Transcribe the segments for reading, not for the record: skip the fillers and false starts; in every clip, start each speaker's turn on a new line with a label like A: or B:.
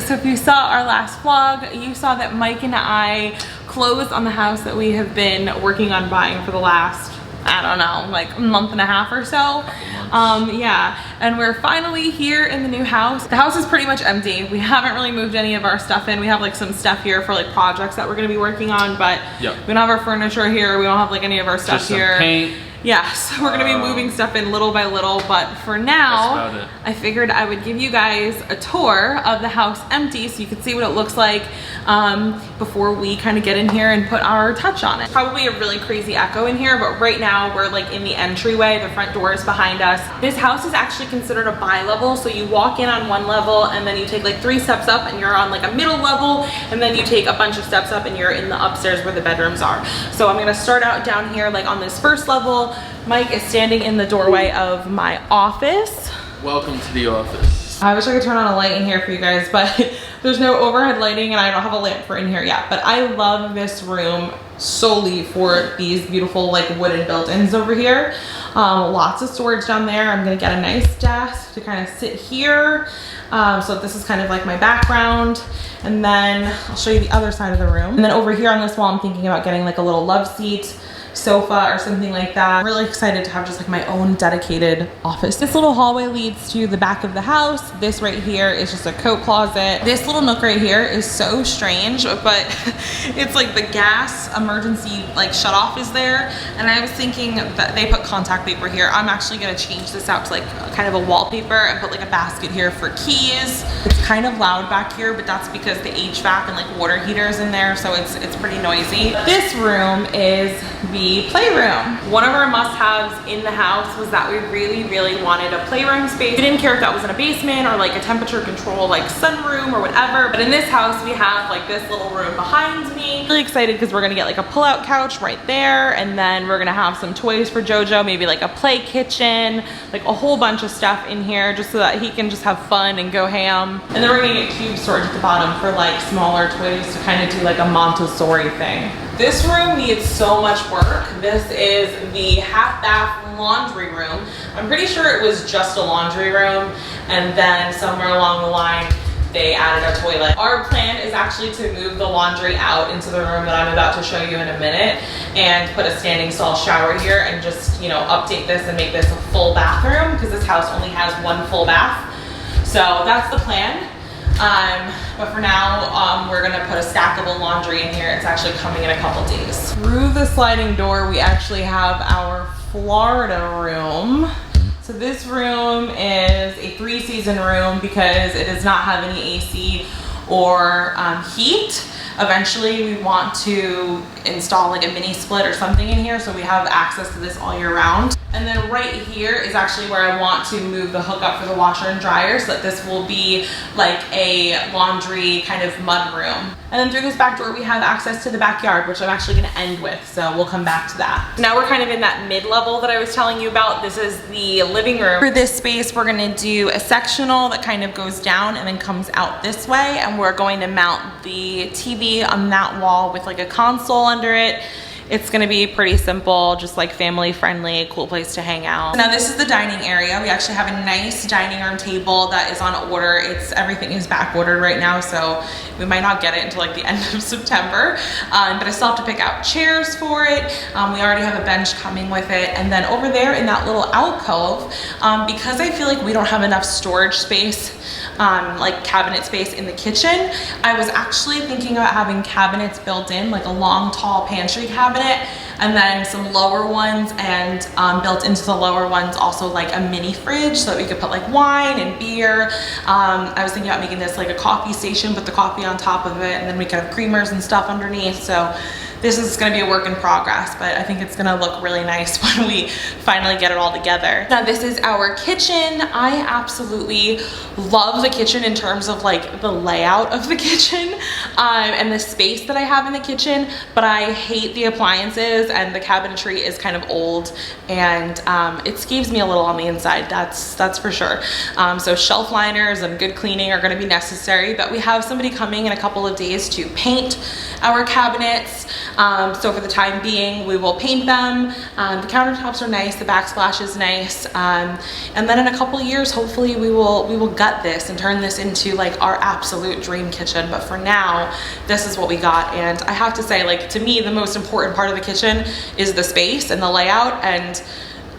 A: so if you saw our last vlog, you saw that Mike and I closed on the house that we have been working on buying for the last, I don't know, like a month and a half or so. Yeah, and we're finally here in the new house. The house is pretty much empty. We haven't really moved any of our stuff in. We have like some stuff here for like projects that we're gonna be working on, but we don't have our furniture here. We don't have like any of our stuff
B: just
A: here.
B: Some paint.
A: Yeah, so we're gonna be moving stuff in little by little, but for now, I figured I would give you guys a tour of the house empty so you can see what it looks like before we kind of get in here and put our touch on it. Probably a really crazy echo in here, but right now we're like in the entryway. The front door is behind us. This house is actually considered a bi-level, so you walk in on one level and then you take like 3 steps up and you're on like a middle level, and then you take a bunch of steps up and you're in the upstairs where the bedrooms are. So I'm gonna start out down here like on this first level. Mike is standing in the doorway of my office.
B: Welcome to the office.
A: I wish I could turn on a light in here for you guys, but there's no overhead lighting and I don't have a lamp for in here yet. But I love this room solely for these beautiful like wooden built-ins over here. Lots of storage down there. I'm gonna get a nice desk to kind of sit here. So this is kind of like my background. And then I'll show you the other side of the room. And then over here on this wall, I'm thinking about getting like a little love seat, sofa or something like that. I'm really excited to have just like my own dedicated office. This little hallway leads to the back of the house. This right here is just a coat closet. This little nook right here is so strange, but it's like the gas emergency like shut off is there. And I was thinking that they put contact paper here. I'm actually gonna change this out to like kind of a wallpaper and put like a basket here for keys. It's kind of loud back here, but that's because the HVAC and like water heaters in there, so it's pretty noisy. This room is the playroom. One of our must-haves in the house was that we really wanted a playroom space. We didn't care if that was in a basement or like a temperature control like sunroom or whatever, but in this house we have like this little room behind me. Really excited because we're gonna get like a pull-out couch right there, and then we're gonna have some toys for Jojo, maybe like a play kitchen, like a whole bunch of stuff in here just so that he can just have fun and go ham. And then we're gonna get cube storage at the bottom for like smaller toys to kind of do like a Montessori thing. This room needs so much work. This is the half bath laundry room. I'm pretty sure it was just a laundry room, and then somewhere along the line they added a toilet. Our plan is actually to move the laundry out into the room that I'm about to show you in a minute and put a standing stall shower here and just, you know, update this and make this a full bathroom because this house only has one full bath. So that's the plan. But for now, we're gonna put a stackable laundry in here. It's actually coming in a couple days. Through the sliding door, we actually have our Florida room. So this room is a 3-season room because it does not have any AC or heat. Eventually we want to install like a mini split or something in here so we have access to this all year round. And then right here is actually where I want to move the hookup for the washer and dryer so that this will be like a laundry kind of mud room. And then through this back door we have access to the backyard, which I'm actually gonna end with, so we'll come back to that. Now we're kind of in that mid-level that I was telling you about. This is the living room. For this space we're gonna do a sectional that kind of goes down and then comes out this way, and we're going to mount the TV on that wall with like a console under it. It's gonna be pretty simple, just like family friendly, cool place to hang out. Now this is the dining area. We actually have a nice dining room table that is on order. Everything is back ordered right now, so we might not get it until like the end of September. But I still have to pick out chairs for it. We already have a bench coming with it. And then over there in that little alcove, because I feel like we don't have enough storage space, like cabinet space in the kitchen, I was actually thinking about having cabinets built in, like a long, tall pantry cabinet, and then some lower ones, and built into the lower ones also like a mini fridge so that we could put like wine and beer. I was thinking about making this like a coffee station, put the coffee on top of it, and then we could have creamers and stuff underneath. So this is gonna be a work in progress, but I think it's gonna look really nice when we finally get it all together. Now this is our kitchen. I absolutely love the kitchen in terms of like the layout of the kitchen and the space that I have in the kitchen, but I hate the appliances, and the cabinetry is kind of old, and it skeeves me a little on the inside, that's for sure. So shelf liners and good cleaning are gonna be necessary, but we have somebody coming in a couple of days to paint our cabinets. So for the time being, we will paint them. The countertops are nice, the backsplash is nice. And then in a couple years, hopefully we will gut this and turn this into like our absolute dream kitchen. But for now, this is what we got. And I have to say, like, to me, the most important part of the kitchen is the space and the layout, and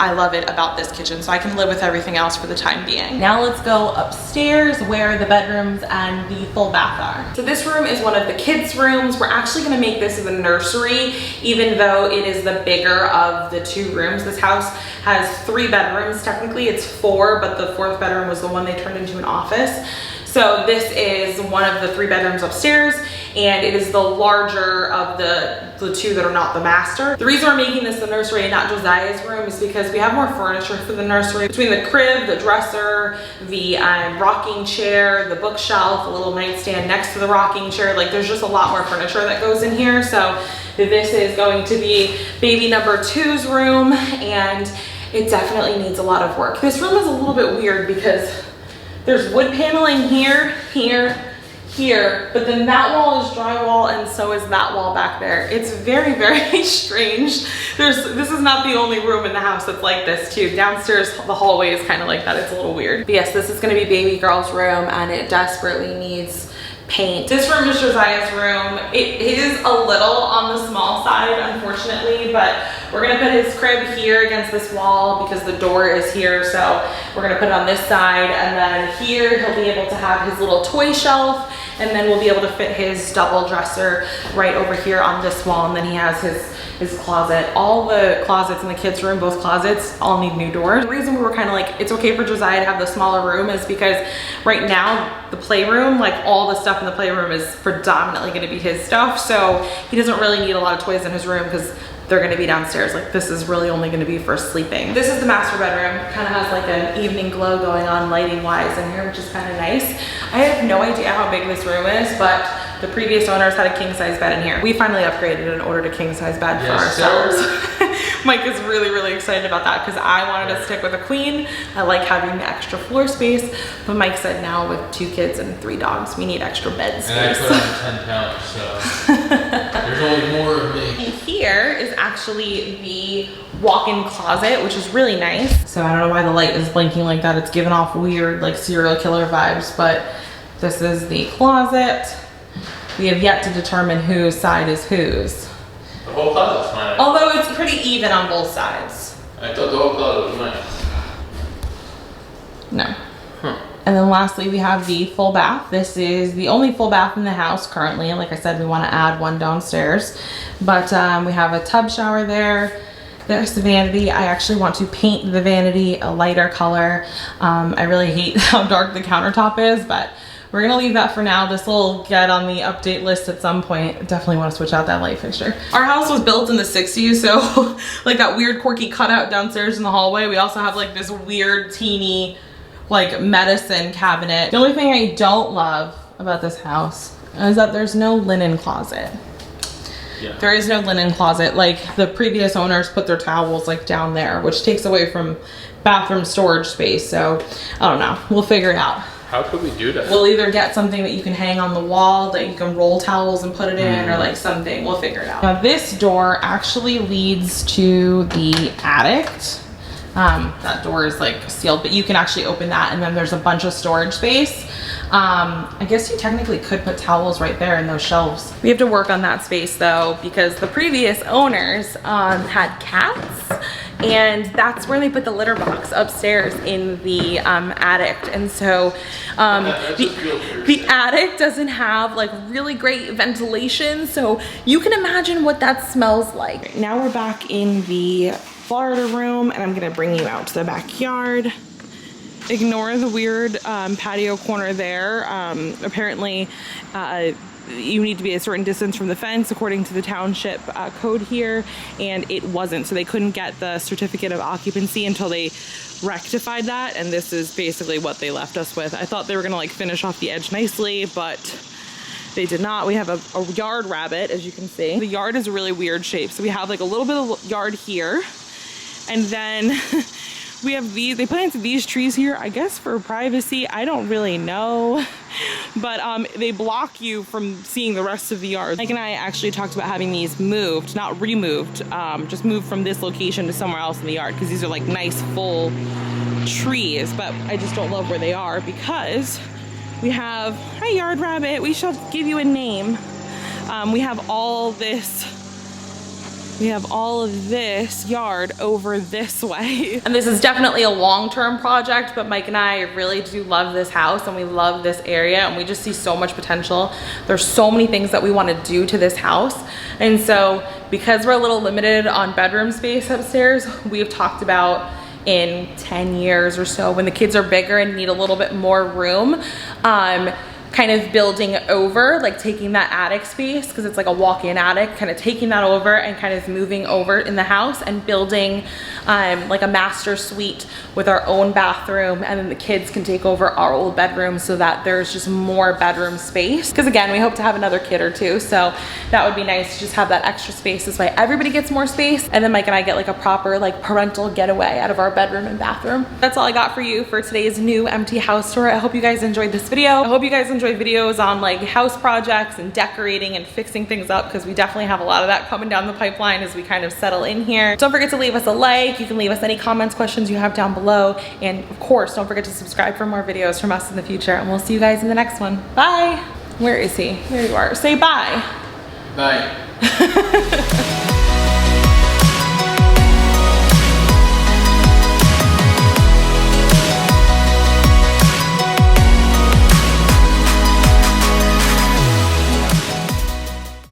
A: I love it about this kitchen, so I can live with everything else for the time being. Now let's go upstairs where the bedrooms and the full bath are. So this room is one of the kids' rooms. We're actually gonna make this the nursery, even though it is the bigger of the 2 rooms. This house has 3 bedrooms. Technically it's 4, but the 4th bedroom was the one they turned into an office. So this is one of the 3 bedrooms upstairs, and it is the larger of the 2 that are not the master. The reason we're making this the nursery and not Josiah's room is because we have more furniture for the nursery. Between the crib, the dresser, the rocking chair, the bookshelf, a little nightstand next to the rocking chair, like there's just a lot more furniture that goes in here. So this is going to be baby number 2's room, and it definitely needs a lot of work. This room is a little bit weird because there's wood paneling here, here, but then that wall is drywall, and so is that wall back there. It's very, very strange. This is not the only room in the house that's like this too. Downstairs, the hallway is kind of like that. It's a little weird. But yes, this is gonna be baby girl's room, and it desperately needs paint. This room is Josiah's room. It is a little on the small side, unfortunately, but we're gonna put his crib here against this wall because the door is here. So we're gonna put it on this side, and then here he'll be able to have his little toy shelf, and then we'll be able to fit his double dresser right over here on this wall, and then he has his closet. All the closets in the kids' room, both closets, all need new doors. The reason we were kind of like, it's okay for Josiah to have the smaller room is because right now the playroom, like all the stuff in the playroom is predominantly going to be his stuff, so he doesn't really need a lot of toys in his room because they're going to be downstairs. Like this is really only going to be for sleeping. This is the master bedroom. Kind of has like an evening glow going on lighting wise in here, which is kind of nice. I have no idea how big this room is, but the previous owners had a king size bed in here. We finally upgraded and ordered a king size bed for ourselves. Mike is really, really excited about that because I wanted to stick with a queen. I like having the extra floor space, but Mike said now with 2 kids and 3 dogs, we need extra bed space.
B: And I put on 10 pounds, so there's only more of me.
A: And here is actually the walk-in closet, which is really nice. So I don't know why the light is blinking like that. It's giving off weird like serial killer vibes, but this is the closet. We have yet to determine whose side is whose.
B: The whole closet's mine.
A: Although it's pretty even on both sides.
B: I thought the whole closet was mine.
A: No. And then lastly, we have the full bath. This is the only full bath in the house currently. And like I said, we want to add one downstairs. But we have a tub shower there. There's the vanity. I actually want to paint the vanity a lighter color. I really hate how dark the countertop is, but we're gonna leave that for now. This will get on the update list at some point. Definitely want to switch out that light fixture. Our house was built in the 60s, so like that weird quirky cutout downstairs in the hallway. We also have like this weird teeny like medicine cabinet. The only thing I don't love about this house is that there's no linen closet. Yeah. There is no linen closet. Like the previous owners put their towels like down there, which takes away from bathroom storage space. So I don't know, we'll figure it out.
B: How could we do that?
A: We'll either get something that you can hang on the wall that you can roll towels and put it in, or like something. We'll figure it out. Now this door actually leads to the attic. That door is like sealed, but you can actually open that, and then there's a bunch of storage space. I guess you technically could put towels right there in those shelves. We have to work on that space though, because the previous owners had cats, and that's where they put the litter box upstairs in the attic. And so the attic doesn't have like really great ventilation, so you can imagine what that smells like. Right, now we're back in the Florida room, and I'm gonna bring you out to the backyard. Ignore the weird patio corner there. Apparently you need to be a certain distance from the fence according to the township code here, and it wasn't, so they couldn't get the certificate of occupancy until they rectified that, and this is basically what they left us with. I thought they were gonna like finish off the edge nicely, but they did not. We have a yard rabbit, as you can see. The yard is a really weird shape, so we have like a little bit of yard here, and then We have these, they planted these trees here, I guess for privacy, I don't really know. But they block you from seeing the rest of the yard. Mike and I actually talked about having these moved, not removed, just moved from this location to somewhere else in the yard, because these are like nice full trees, but I just don't love where they are because we have a yard rabbit. We shall give you a name. We have all of this yard over this way. And this is definitely a long-term project, but Mike and I really do love this house and we love this area and we just see so much potential. There's so many things that we want to do to this house. And so because we're a little limited on bedroom space upstairs, we've talked about in 10 years or so, when the kids are bigger and need a little bit more room, kind of building over, like taking that attic space, because it's like a walk-in attic, kind of taking that over and kind of moving over in the house and building like a master suite with our own bathroom, and then the kids can take over our old bedroom so that there's just more bedroom space. Because again, we hope to have another kid or two, so that would be nice to just have that extra space. This way everybody gets more space, and then Mike and I get like a proper like parental getaway out of our bedroom and bathroom. That's all I got for you for today's new empty house tour. I hope you guys enjoyed this video. I hope you guys enjoy videos on like house projects and decorating and fixing things up, because we definitely have a lot of that coming down the pipeline as we kind of settle in here. Don't forget to leave us a like. You can leave us any comments, questions you have down below, and of course don't forget to subscribe for more videos from us in the future, and we'll see you guys in the next one. Bye. Where is he? There you are. Say bye.
B: Bye.